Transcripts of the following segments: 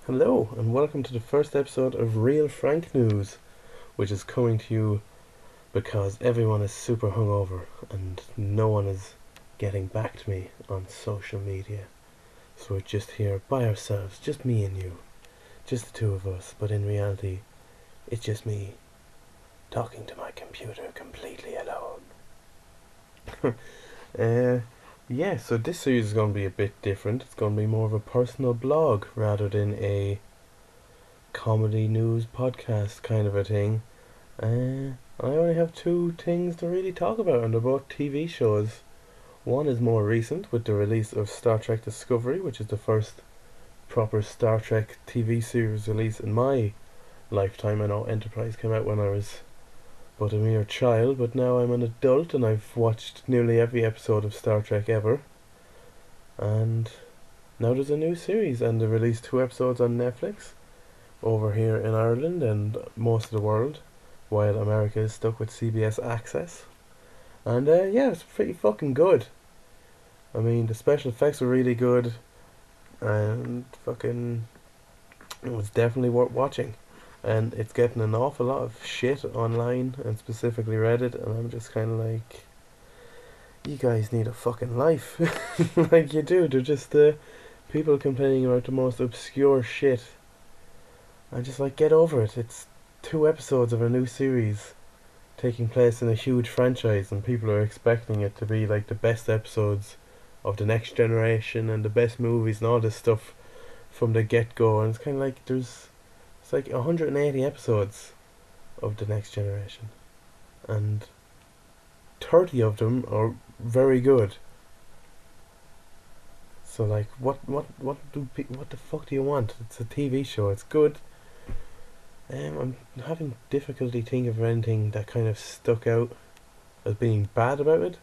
Hello, and welcome to the first episode of Real Frank News, which is coming to you because everyone is super hungover and no one is getting back to me on social media. So we're just here by ourselves, just me and you, just the two of us, but in reality, it's just me talking to my computer completely alone. uh, yeah, so this series is going to be a bit different. It's going to be more of a personal blog rather than a comedy news podcast kind of a thing. I only have two things to really talk about, and they're both TV shows. One is more recent with the release of Star Trek Discovery, which is the first proper Star Trek TV series release in my lifetime. I know Enterprise came out when I was but a mere child, but now I'm an adult and I've watched nearly every episode of Star Trek ever. And now there's a new series, and they released two episodes on Netflix over here in Ireland and most of the world, while America is stuck with CBS Access. And yeah, it's pretty fucking good. I mean, the special effects were really good, and fucking, it was definitely worth watching. And it's getting an awful lot of shit online, and specifically Reddit, and I'm just kind of like, you guys need a fucking life. Like, you do. They're just people complaining about the most obscure shit. I'm just like, get over it. It's two episodes of a new series taking place in a huge franchise, and people are expecting it to be like the best episodes of the next generation and the best movies and all this stuff from the get go. And it's kind of like it's like 180 episodes of the next generation, and 30 of them are very good. So like, what the fuck do you want? It's a TV show. It's good. I'm having difficulty thinking of anything that kind of stuck out as being bad about it.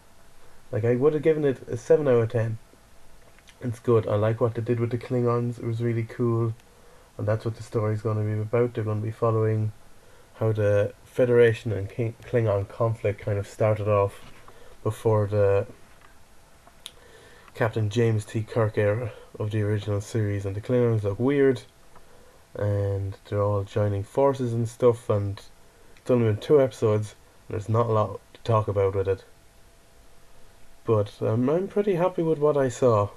Like, I would have given it a 7 out of 10. It's good. I like what they did with the Klingons. It was really cool. And that's what the story's going to be about. They're going to be following how the Federation and Klingon conflict kind of started off before the Captain James T. Kirk era of the original series. And the Klingons look weird, and they're all joining forces and stuff. And it's only been two episodes, and there's not a lot to talk about with it. But I'm pretty happy with what I saw.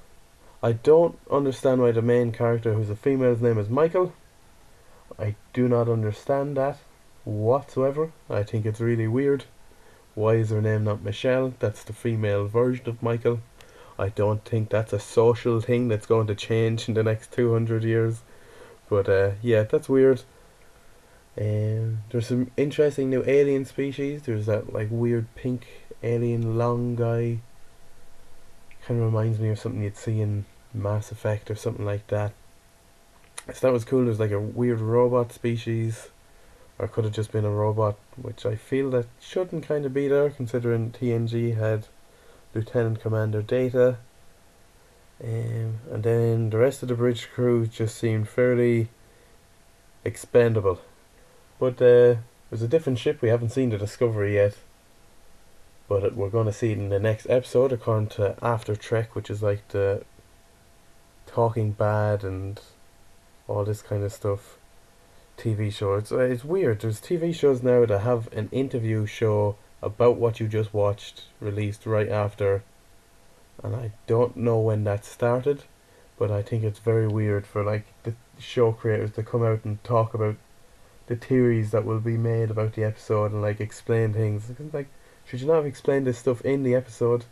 I don't understand why the main character, who's a female's name is Michael. I do not understand that whatsoever. I think it's really weird. Why is her name not Michelle? That's the female version of Michael. I don't think that's a social thing that's going to change in the next 200 years. But yeah, that's weird. There's some interesting new alien species. There's that like weird pink alien long guy. Kind of reminds me of something you'd see in Mass Effect or something like that. So that was cool. There's like a weird robot species, or could have just been a robot, which I feel that shouldn't kind of be there, considering TNG had Lieutenant Commander Data. And then the rest of the bridge crew just seemed fairly expendable. But there's a different ship. We haven't seen the Discovery yet, but we're going to see it in the next episode, according to After Trek, which is like the Talking Bad and all this kind of stuff TV show. It's weird. There's TV shows now that have an interview show about what you just watched released right after, and I don't know when that started, but I think it's very weird for like the show creators to come out and talk about the theories that will be made about the episode and like explain things. It's like, should you not have explained this stuff in the episode?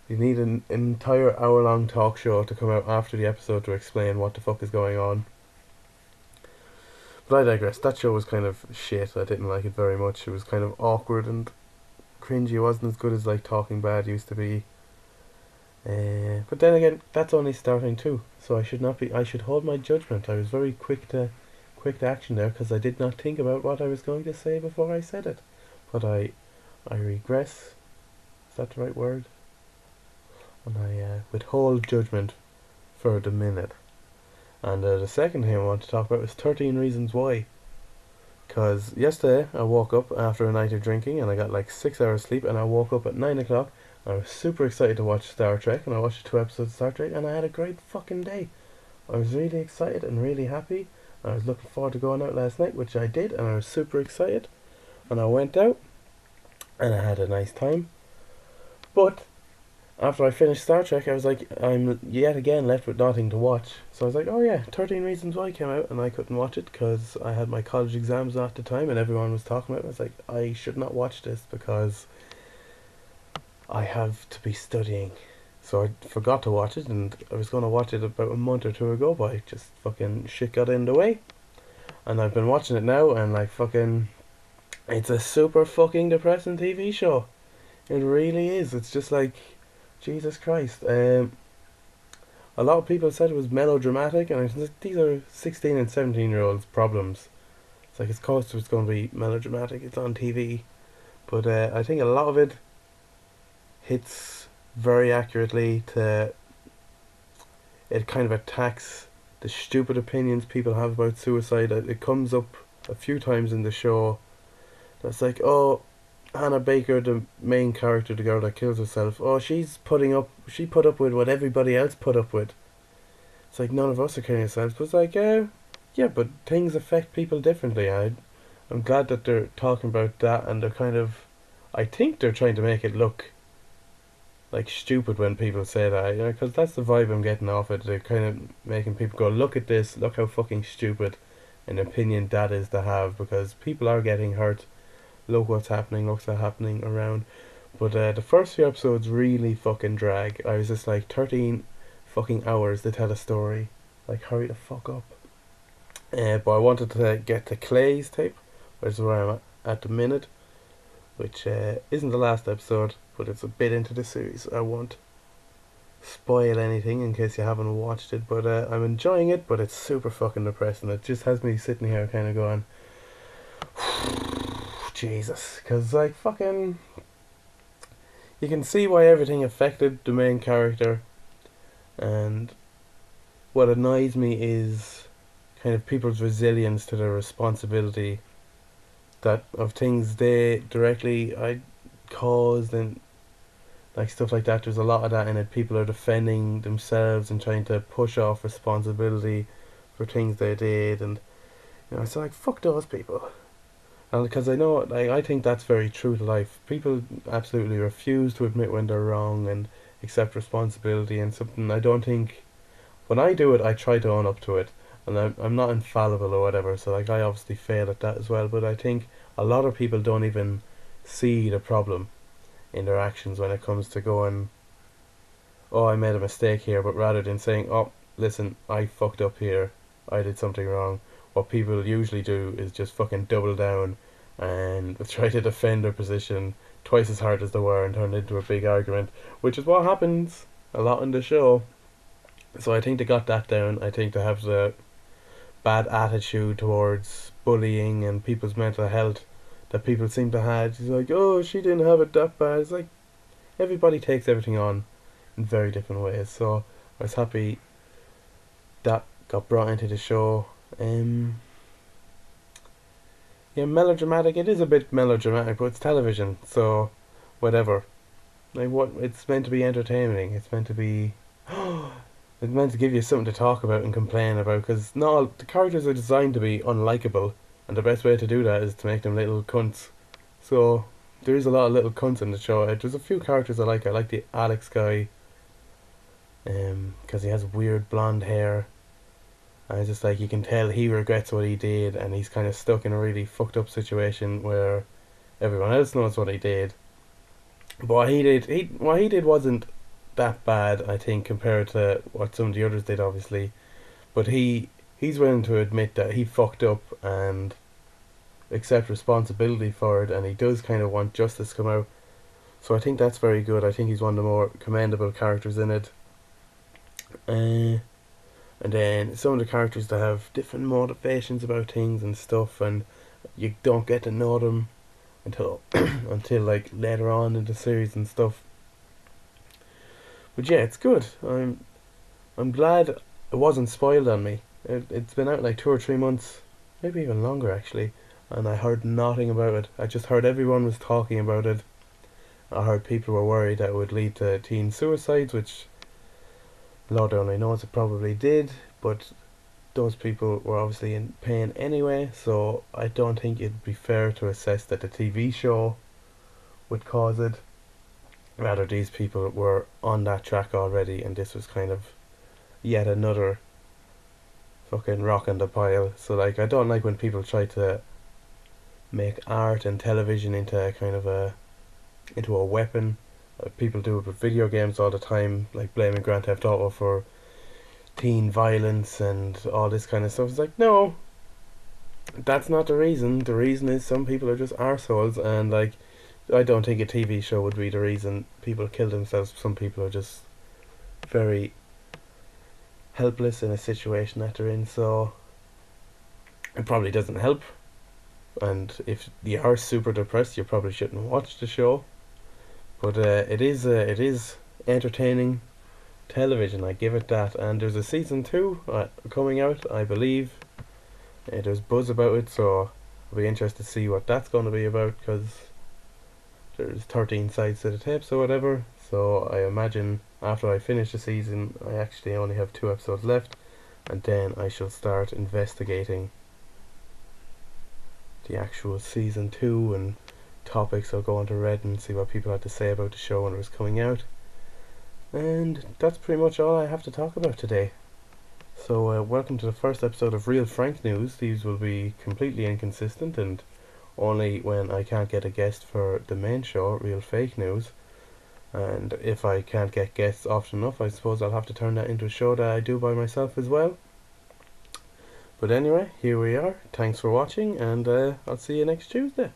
You need an entire hour long talk show to come out after the episode to explain what the fuck is going on. But I digress. That show was kind of shit. I didn't like it very much. It was kind of awkward and cringy. It wasn't as good as like Talking Bad used to be. But then again, that's only starting too. So I should not be. I should hold my judgment. I was very quick to action there because I did not think about what I was going to say before I said it. But I regress. Is that the right word? And I withhold judgment for the minute. And the second thing I want to talk about is 13 Reasons Why. Because yesterday I woke up after a night of drinking and I got like 6 hours sleep, and I woke up at 9 o'clock. I was super excited to watch Star Trek, and I watched 2 episodes of Star Trek, and I had a great fucking day. I was really excited and really happy. I was looking forward to going out last night, which I did, and I was super excited. And I went out, and I had a nice time. But after I finished Star Trek, I was like, I'm yet again left with nothing to watch. So I was like, oh yeah, 13 Reasons Why came out, and I couldn't watch it because I had my college exams at the time, and everyone was talking about it. I was like, I should not watch this because I have to be studying. So I forgot to watch it, and I was going to watch it about a month or two ago, but I just fucking shit got in the way. And I've been watching it now, and like fucking, it's a super fucking depressing TV show. It really is. It's just like, Jesus Christ. A lot of people said it was melodramatic, and I was like, these are 16 and 17-year-olds' problems. It's like, of course it's going to be melodramatic. It's on TV, but I think a lot of it hits very accurately to. It kind of attacks the stupid opinions people have about suicide. It comes up a few times in the show. That's like, oh, Hannah Baker, the main character, the girl that kills herself. Oh, she put up with what everybody else put up with. It's like none of us are killing ourselves. But it's like, yeah, but things affect people differently. I'm glad that they're talking about that, and they're kind of, I think they're trying to make it look like stupid when people say that, because that's the vibe I'm getting off it. They're kind of making people go, look at this, look how fucking stupid an opinion that is to have, because people are getting hurt. Look what's happening, look what's happening around. But the first few episodes really fucking drag. I was just like, 13 fucking hours to tell a story. Like, hurry the fuck up. But I wanted to get to Clay's tape, which is where I'm at the minute, which isn't the last episode, but it's a bit into the series. I won't spoil anything in case you haven't watched it, but I'm enjoying it, but it's super fucking depressing. It just has me sitting here kind of going, Jesus, because like fucking, you can see why everything affected the main character, and what annoys me is kind of people's resilience to their responsibility that of things they directly I caused, and like stuff like that. There's a lot of that in it. People are defending themselves and trying to push off responsibility for things they did, and it's like, fuck those people. And because I know, like, I think that's very true to life. People absolutely refuse to admit when they're wrong and accept responsibility, and something I don't think, when I do it, I try to own up to it, and I'm not infallible or whatever. So like, I obviously fail at that as well. But I think a lot of people don't even see the problem in their actions when it comes to going, oh, I made a mistake here, but rather than saying, oh, listen, I fucked up here, I did something wrong, what people usually do is just fucking double down and try to defend their position twice as hard as they were and turn it into a big argument, which is what happens a lot in the show. So I think they got that down. I think they have the bad attitude towards bullying and people's mental health that people seem to have. It's like, oh, she didn't have it that bad. It's like, everybody takes everything on in very different ways. So I was happy that got brought into the show. Yeah, melodramatic. It is a bit melodramatic, but it's television, so whatever. Like, what? It's meant to be entertaining. It's meant to be. It's meant to give you something to talk about and complain about. Because not all, the characters are designed to be unlikable, and the best way to do that is to make them little cunts. So there is a lot of little cunts in the show. There's a few characters I like. I like the Alex guy, because he has weird blonde hair. And it's just like, you can tell he regrets what he did, and he's kind of stuck in a really fucked up situation where everyone else knows what he did. But what he did wasn't that bad, I think, compared to what some of the others did, obviously. But he's willing to admit that he fucked up and accept responsibility for it, and he does kind of want justice to come out. So I think that's very good. I think he's one of the more commendable characters in it. And then some of the characters that have different motivations about things and stuff, and you don't get to know them until until like later on in the series and stuff. But yeah, it's good. I'm glad it wasn't spoiled on me. It's been out like 2 or 3 months, maybe even longer actually, and I heard nothing about it. I just heard everyone was talking about it. I heard people were worried that it would lead to teen suicides, which Lord only knows it probably did, but those people were obviously in pain anyway, so I don't think it'd be fair to assess that the TV show would cause it. Rather, these people were on that track already, and this was kind of yet another fucking rock in the pile. So, like, I don't like when people try to make art and television into a weapon. People do it with video games all the time, like blaming Grand Theft Auto for teen violence and all this kind of stuff. It's like, no, that's not the reason. The reason is some people are just arseholes, and like, I don't think a TV show would be the reason people kill themselves. Some people are just very helpless in a situation that they're in, so it probably doesn't help. And if you are super depressed, you probably shouldn't watch the show. But it is entertaining television. I give it that. And there's a season 2 coming out, I believe. There's buzz about it, so I'll be interested to see what that's going to be about, because there's 13 sides to the tapes or whatever. So I imagine after I finish the season, I actually only have 2 episodes left, and then I shall start investigating the actual season 2 and topics. I'll go onto Reddit and see what people had to say about the show when it was coming out. And that's pretty much all I have to talk about today. So welcome to the first episode of Real Frank News. These will be completely inconsistent and only when I can't get a guest for the main show, Real Fake News. And if I can't get guests often enough, I suppose I'll have to turn that into a show that I do by myself as well. But anyway, here we are. Thanks for watching, and I'll see you next Tuesday.